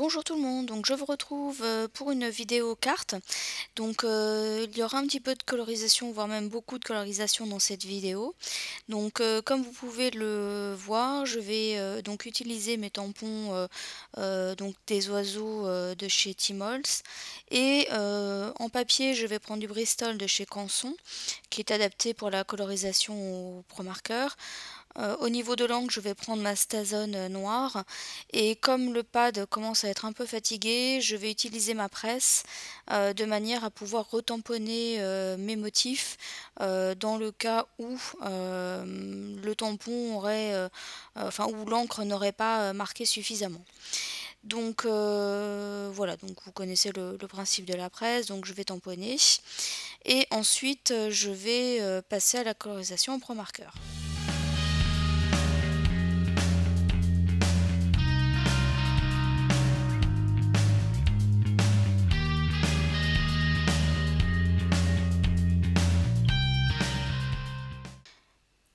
Bonjour tout le monde, donc je vous retrouve pour une vidéo carte. Il y aura un petit peu de colorisation, voire même beaucoup de colorisation dans cette vidéo. Comme vous pouvez le voir, je vais donc utiliser mes tampons donc des oiseaux de chez Timols. Et en papier, je vais prendre du Bristol de chez Canson, qui est adapté pour la colorisation au Promarker. Au niveau de l'encre, je vais prendre ma Stazone noire et comme le pad commence à être un peu fatigué, je vais utiliser ma presse de manière à pouvoir retamponner mes motifs dans le cas où le tampon aurait, enfin où l'encre n'aurait pas marqué suffisamment. Voilà, donc vous connaissez le principe de la presse, donc je vais tamponner et ensuite je vais passer à la colorisation en Promarker.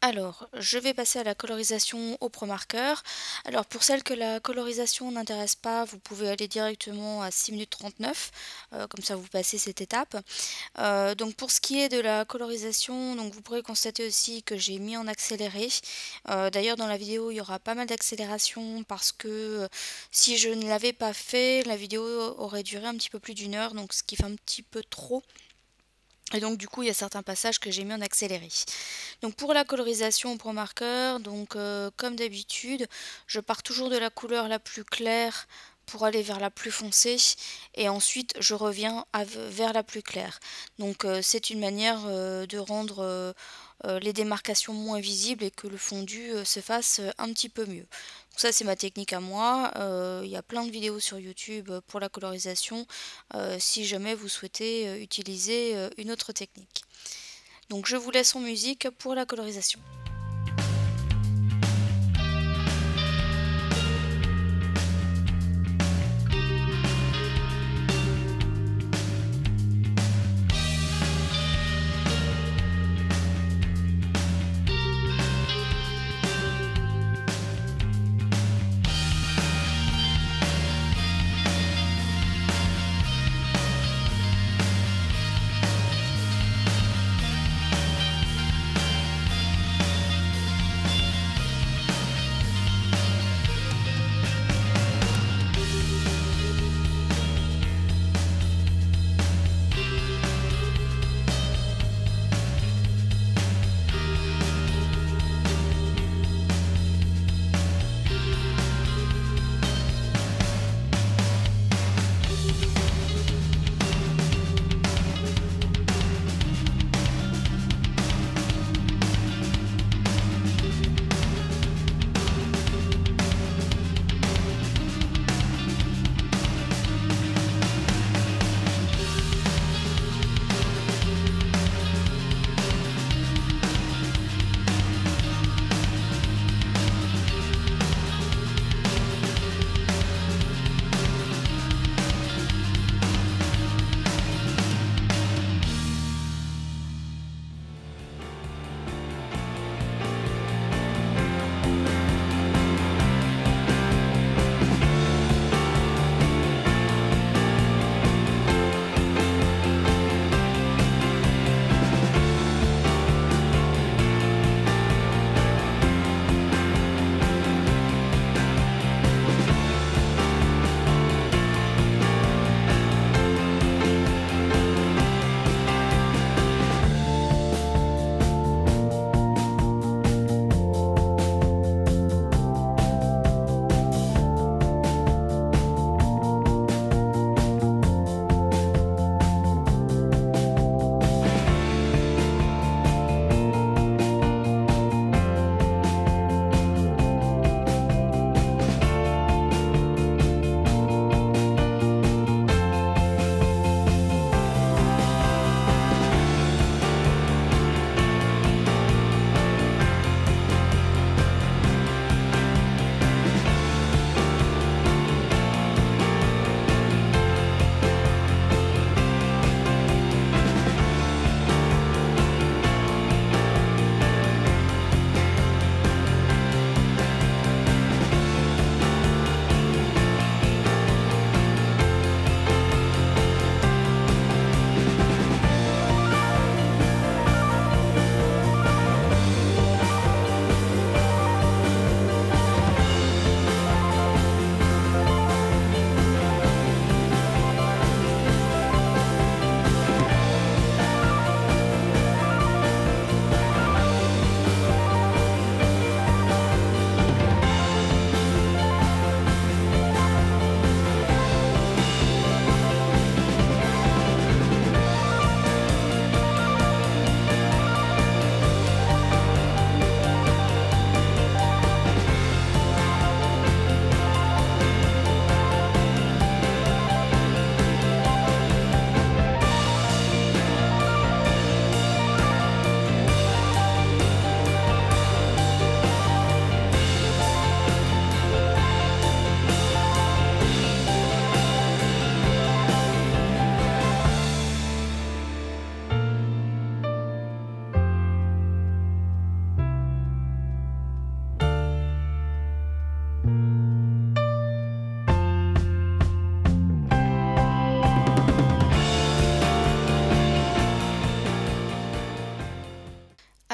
Alors, je vais passer à la colorisation au Promarker. Alors, pour celles que la colorisation n'intéresse pas, vous pouvez aller directement à 6 minutes 39, comme ça vous passez cette étape. Donc, pour ce qui est de la colorisation, donc vous pourrez constater aussi que j'ai mis en accéléré. D'ailleurs, dans la vidéo, il y aura pas mal d'accélération parce que si je ne l'avais pas fait, la vidéo aurait duré un petit peu plus d'une heure, donc ce qui fait un petit peu trop. Et donc du coup il y a certains passages que j'ai mis en accéléré. Donc pour la colorisation au Promarker, comme d'habitude, je pars toujours de la couleur la plus claire pour aller vers la plus foncée et ensuite je reviens vers la plus claire. C'est une manière de rendre les démarcations moins visibles et que le fondu se fasse un petit peu mieux. Donc ça c'est ma technique à moi, il y a plein de vidéos sur YouTube pour la colorisation si jamais vous souhaitez utiliser une autre technique. Donc je vous laisse en musique pour la colorisation.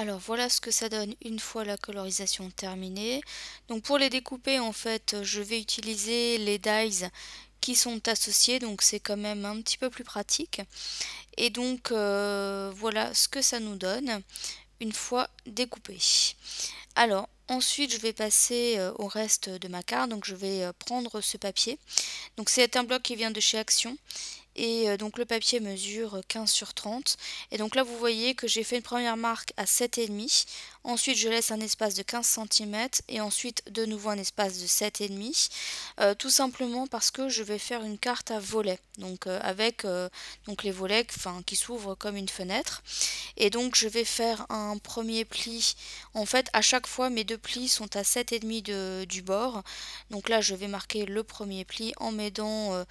Alors voilà ce que ça donne une fois la colorisation terminée. Donc pour les découper en fait, je vais utiliser les dies qui sont associés, donc c'est quand même un petit peu plus pratique. Et donc voilà ce que ça nous donne une fois découpé. Alors ensuite je vais passer au reste de ma carte, donc je vais prendre ce papier. Donc c'est un bloc qui vient de chez Action. Et donc le papier mesure 15 sur 30. Et donc là vous voyez que j'ai fait une première marque à 7,5. Ensuite je laisse un espace de 15 cm et ensuite de nouveau un espace de 7,5. Tout simplement parce que je vais faire une carte à volets. Donc avec donc les volets qui s'ouvrent comme une fenêtre. Et donc je vais faire un premier pli. En fait à chaque fois mes deux plis sont à 7,5 du bord. Donc là je vais marquer le premier pli en m'aidant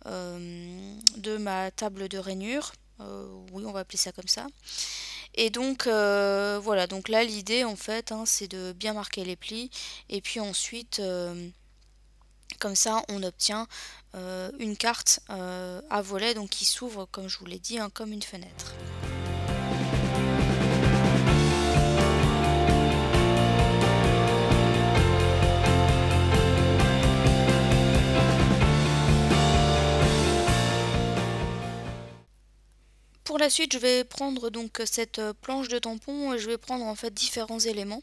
de ma table de rainure. Oui, on va appeler ça comme ça. Et donc voilà, donc là l'idée en fait c'est de bien marquer les plis et puis ensuite comme ça on obtient une carte à volets donc qui s'ouvre comme je vous l'ai dit comme une fenêtre. Pour la suite, je vais prendre donc cette planche de tampon et je vais prendre en fait différents éléments.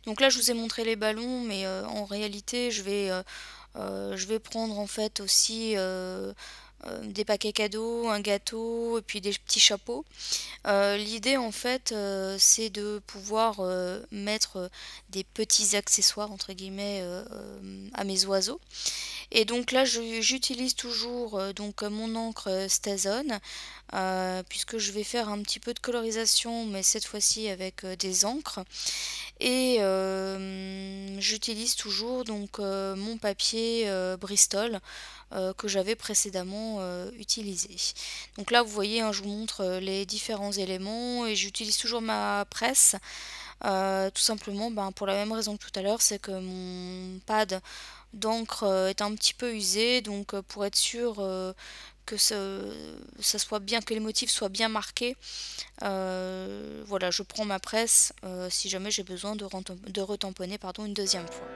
Donc là, je vous ai montré les ballons, mais en réalité, je vais prendre en fait aussi des paquets cadeaux, un gâteau et puis des petits chapeaux. L'idée en fait, c'est de pouvoir mettre des petits accessoires entre guillemets à mes oiseaux. Et donc là j'utilise toujours donc mon encre Stazon puisque je vais faire un petit peu de colorisation mais cette fois-ci avec des encres et j'utilise toujours donc mon papier Bristol que j'avais précédemment utilisé. Donc là vous voyez je vous montre les différents éléments et j'utilise toujours ma presse tout simplement pour la même raison que tout à l'heure, c'est que mon pad d'encre est un petit peu usé, donc pour être sûr que ça soit bien, que les motifs soient bien marqués, voilà, je prends ma presse si jamais j'ai besoin de retamponner une deuxième fois.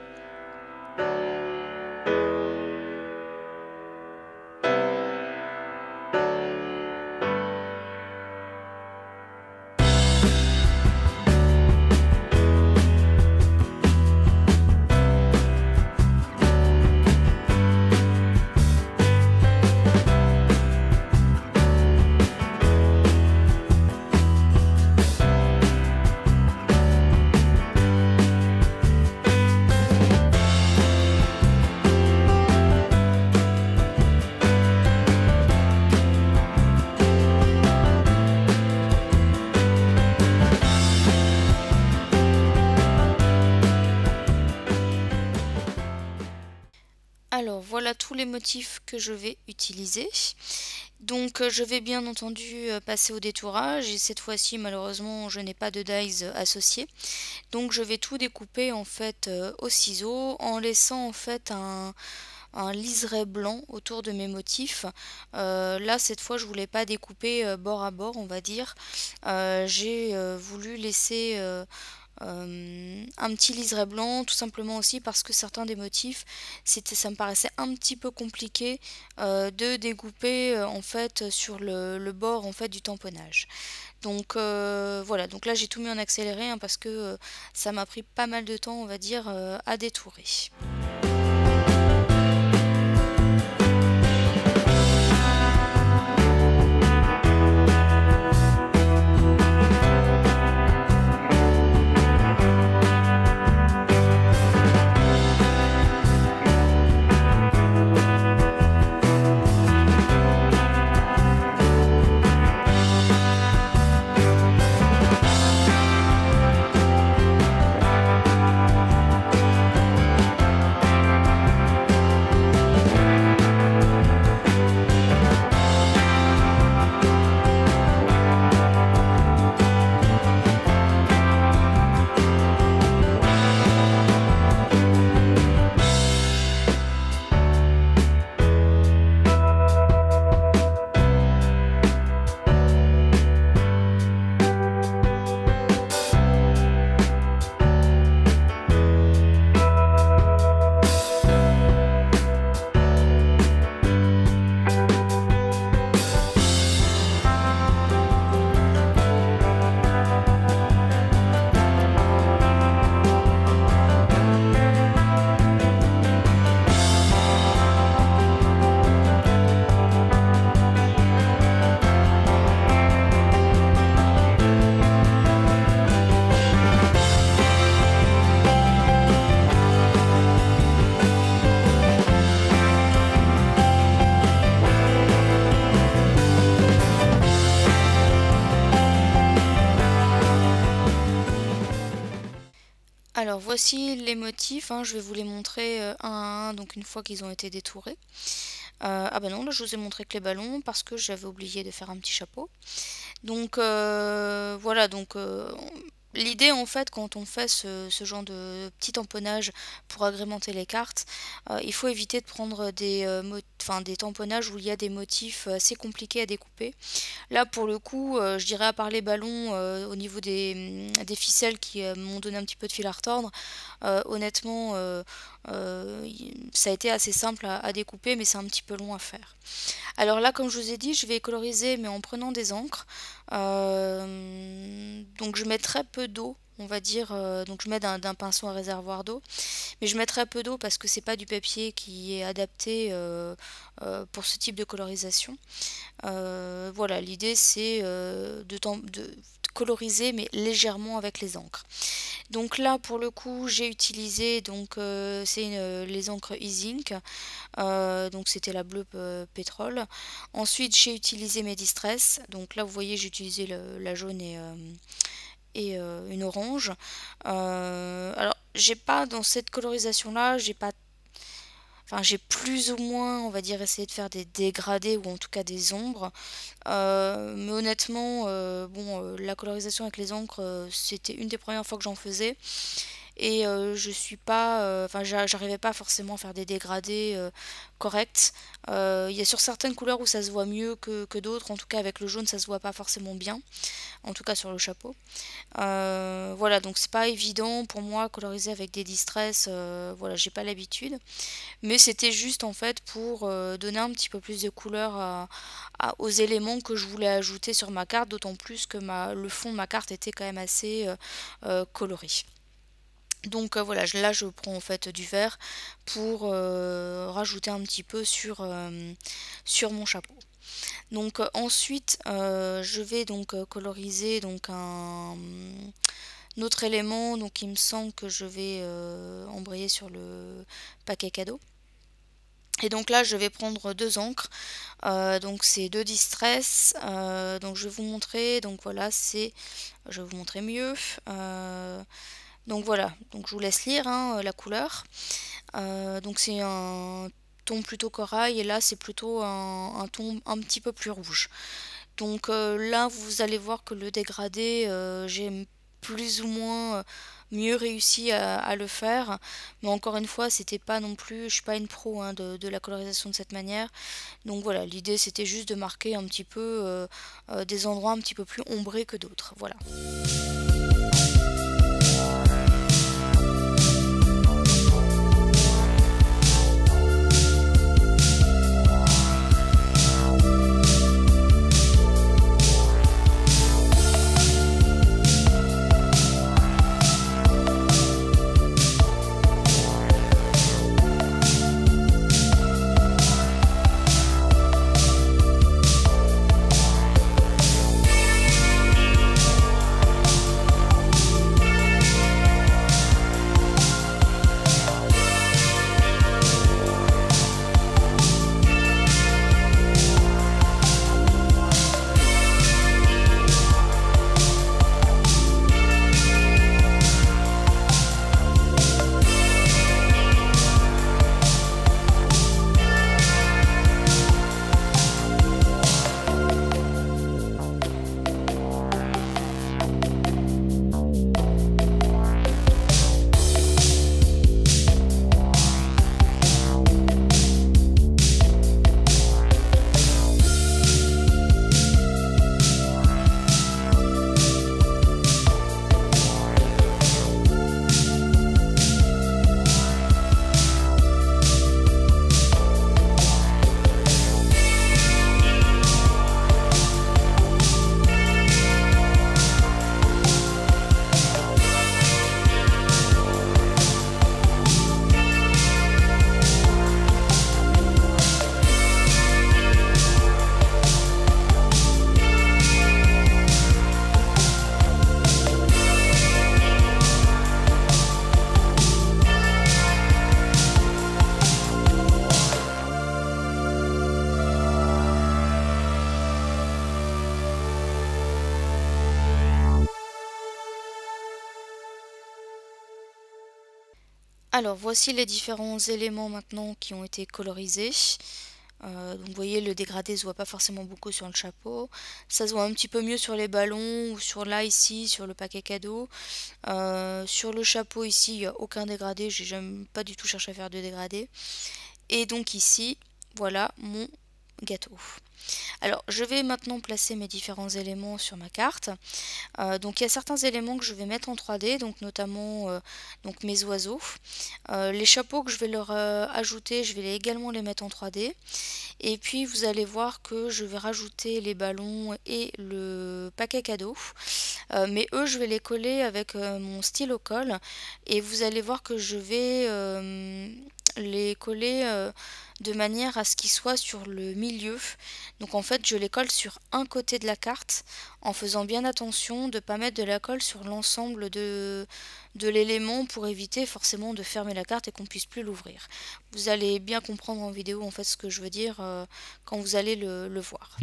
Alors voilà tous les motifs que je vais utiliser. Donc je vais bien entendu passer au détourage et cette fois-ci malheureusement je n'ai pas de dies associé. Donc je vais tout découper en fait au ciseau en laissant en fait un liseré blanc autour de mes motifs. Là cette fois je voulais pas découper bord à bord on va dire. J'ai voulu laisser un petit liseré blanc tout simplement aussi parce que certains des motifs ça me paraissait un petit peu compliqué de découper en fait sur le bord en fait du tamponnage. Donc voilà, donc là j'ai tout mis en accéléré parce que ça m'a pris pas mal de temps on va dire à détourer. Alors voici les motifs, hein, je vais vous les montrer un à un, donc une fois qu'ils ont été détourés. Ah bah non, là je vous ai montré que les ballons parce que j'avais oublié de faire un petit chapeau. Donc voilà, donc l'idée en fait quand on fait ce genre de petit tamponnage pour agrémenter les cartes, il faut éviter de prendre des tamponnages où il y a des motifs assez compliqués à découper. Là pour le coup, je dirais à part les ballons, au niveau des ficelles qui, m'ont donné un petit peu de fil à retordre, honnêtement, ça a été assez simple à découper mais c'est un petit peu long à faire. Alors là, comme je vous ai dit, je vais coloriser, mais en prenant des encres. Donc je mets très peu d'eau, on va dire. Donc je mets d'un pinceau à réservoir d'eau, mais je mets très peu d'eau parce que c'est pas du papier qui est adapté pour ce type de colorisation. Voilà, l'idée c'est de coloriser, mais légèrement avec les encres. Donc là, pour le coup, j'ai utilisé les encres E-Ink. Donc c'était la bleue pétrole. Ensuite j'ai utilisé mes distress. Donc là vous voyez j'ai utilisé la jaune et une orange. Alors j'ai pas dans cette colorisation là, j'ai pas Enfin, j'ai plus ou moins, on va dire, essayé de faire des dégradés ou en tout cas des ombres. Mais honnêtement, la colorisation avec les encres, c'était une des premières fois que j'en faisais. Et je suis pas, j'arrivais pas forcément à faire des dégradés corrects. Il y a sur certaines couleurs où ça se voit mieux que d'autres. En tout cas, avec le jaune, ça se voit pas forcément bien. En tout cas sur le chapeau. Voilà, donc c'est pas évident pour moi coloriser avec des distress. Voilà, j'ai pas l'habitude. Mais c'était juste en fait pour donner un petit peu plus de couleur aux éléments que je voulais ajouter sur ma carte, d'autant plus que le fond de ma carte était quand même assez coloré. Donc voilà, là je prends en fait du vert pour rajouter un petit peu sur mon chapeau. Donc ensuite je vais donc coloriser donc un autre élément, donc il me semble que je vais embrayer sur le paquet cadeau. Et donc là je vais prendre deux encres, donc c'est deux distress, donc je vais vous montrer, donc voilà je vais vous montrer mieux. Donc voilà, donc je vous laisse lire hein, la couleur. Donc c'est un ton plutôt corail et là c'est plutôt un ton un petit peu plus rouge. Donc là vous allez voir que le dégradé j'ai plus ou moins mieux réussi à le faire, mais encore une fois c'était pas non plus, je suis pas une pro hein, de la colorisation de cette manière. Donc voilà, l'idée c'était juste de marquer un petit peu des endroits un petit peu plus ombrés que d'autres. Voilà. Alors voici les différents éléments maintenant qui ont été colorisés. Donc vous voyez, le dégradé se voit pas forcément beaucoup sur le chapeau. Ça se voit un petit peu mieux sur les ballons ou sur là ici, sur le paquet cadeau. Sur le chapeau ici, il n'y a aucun dégradé, j'ai jamais pas du tout cherché à faire de dégradé. Et donc ici, voilà mon gâteau. Alors je vais maintenant placer mes différents éléments sur ma carte. Donc il y a certains éléments que je vais mettre en 3D, donc notamment donc mes oiseaux. Les chapeaux que je vais leur ajouter, je vais également les mettre en 3D. Et puis vous allez voir que je vais rajouter les ballons et le paquet cadeau. Mais eux, je vais les coller avec mon stylo colle. Et vous allez voir que je vais les coller de manière à ce qu'ils soient sur le milieu. Donc en fait, je les colle sur un côté de la carte en faisant bien attention de ne pas mettre de la colle sur l'ensemble de l'élément pour éviter forcément de fermer la carte et qu'on puisse plus l'ouvrir. Vous allez bien comprendre en vidéo en fait ce que je veux dire quand vous allez le voir.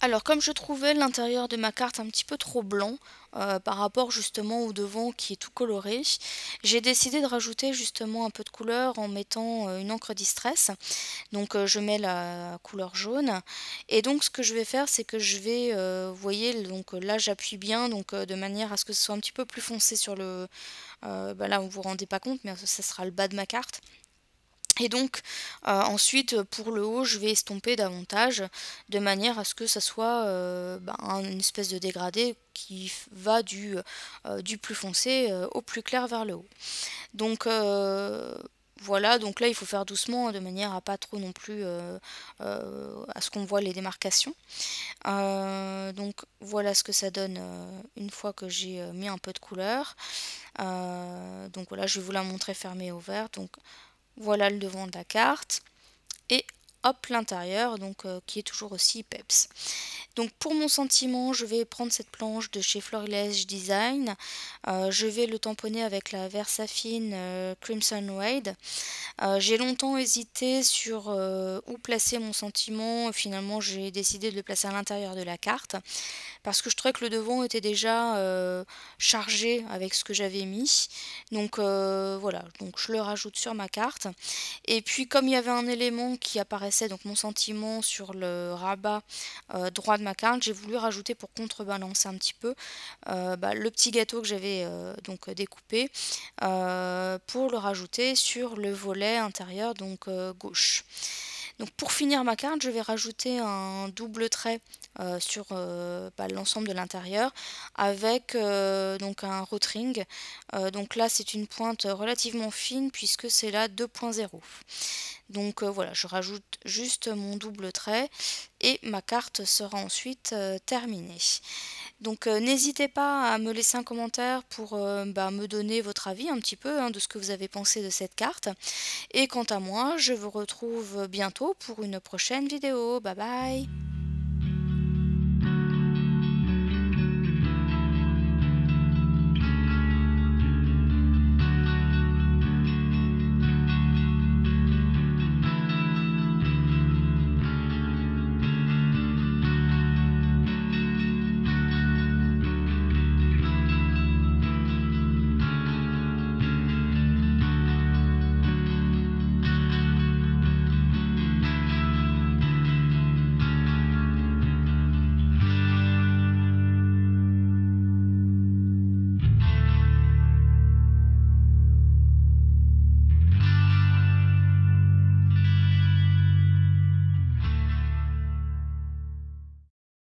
Alors comme je trouvais l'intérieur de ma carte un petit peu trop blanc par rapport justement au devant qui est tout coloré, j'ai décidé de rajouter justement un peu de couleur en mettant une encre distress. Donc je mets la couleur jaune et donc ce que je vais faire c'est que je vais, vous voyez donc là j'appuie bien donc de manière à ce que ce soit un petit peu plus foncé sur le... là vous vous rendez pas compte mais ça sera le bas de ma carte. Et donc ensuite pour le haut je vais estomper davantage de manière à ce que ça soit une espèce de dégradé qui va du plus foncé au plus clair vers le haut. Donc voilà, donc là il faut faire doucement de manière à pas trop non plus à ce qu'on voit les démarcations. Donc voilà ce que ça donne une fois que j'ai mis un peu de couleur. Donc voilà, je vais vous la montrer fermée et ouverte. Donc voilà le devant de la carte et hop l'intérieur donc qui est toujours aussi peps. Donc pour mon sentiment, je vais prendre cette planche de chez Florilège Design. Je vais le tamponner avec la Versafine Crimson Wade. J'ai longtemps hésité sur où placer mon sentiment. Finalement, j'ai décidé de le placer à l'intérieur de la carte parce que je trouvais que le devant était déjà chargé avec ce que j'avais mis. Donc voilà, donc je le rajoute sur ma carte. Et puis comme il y avait un élément qui apparaissait, donc mon sentiment sur le rabat droit de ma carte, j'ai voulu rajouter pour contrebalancer un petit peu le petit gâteau que j'avais donc découpé pour le rajouter sur le volet intérieur donc gauche. Donc pour finir ma carte, je vais rajouter un double trait sur l'ensemble de l'intérieur avec donc un rotring. Donc là c'est une pointe relativement fine puisque c'est la 2.0. Donc voilà, je rajoute juste mon double trait et ma carte sera ensuite terminée. Donc n'hésitez pas à me laisser un commentaire pour me donner votre avis un petit peu de ce que vous avez pensé de cette carte. Et quant à moi, je vous retrouve bientôt pour une prochaine vidéo. Bye bye!